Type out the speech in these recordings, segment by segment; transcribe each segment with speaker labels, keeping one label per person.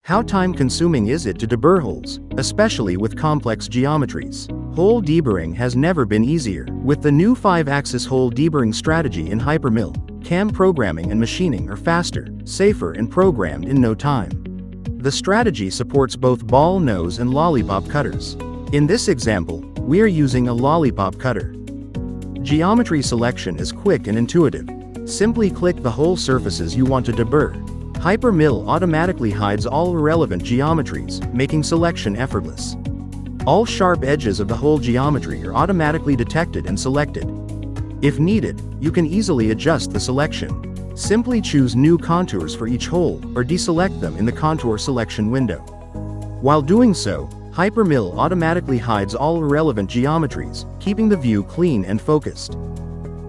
Speaker 1: How time-consuming is it to deburr holes, especially with complex geometries? Hole deburring has never been easier. With the new 5-axis hole deburring strategy in HyperMILL, CAM programming and machining are faster, safer and programmed in no time. The strategy supports both ball nose and lollipop cutters. In this example, we are using a lollipop cutter. Geometry selection is quick and intuitive. Simply click the hole surfaces you want to deburr. HyperMILL automatically hides all irrelevant geometries, making selection effortless. All sharp edges of the hole geometry are automatically detected and selected. If needed, you can easily adjust the selection. Simply choose new contours for each hole, or deselect them in the contour selection window. While doing so, HyperMILL automatically hides all irrelevant geometries, keeping the view clean and focused.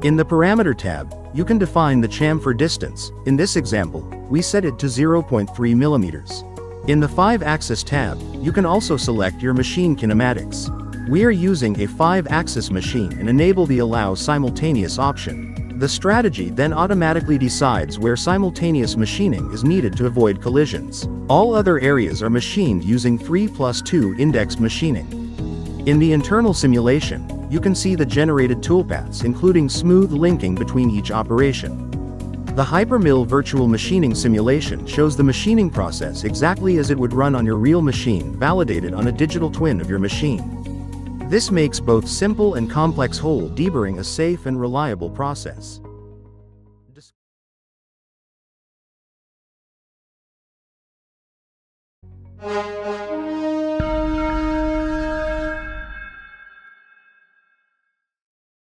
Speaker 1: In the Parameter tab, you can define the chamfer distance. In this example, we set it to 0.3 mm. In the 5-axis tab, you can also select your machine kinematics. We are using a 5-axis machine and enable the Allow Simultaneous option. The strategy then automatically decides where simultaneous machining is needed to avoid collisions. All other areas are machined using 3+2 indexed machining. In the internal simulation, you can see the generated toolpaths including smooth linking between each operation. The HyperMILL virtual machining simulation shows the machining process exactly as it would run on your real machine, validated on a digital twin of your machine. This makes both simple and complex hole deburring a safe and reliable process.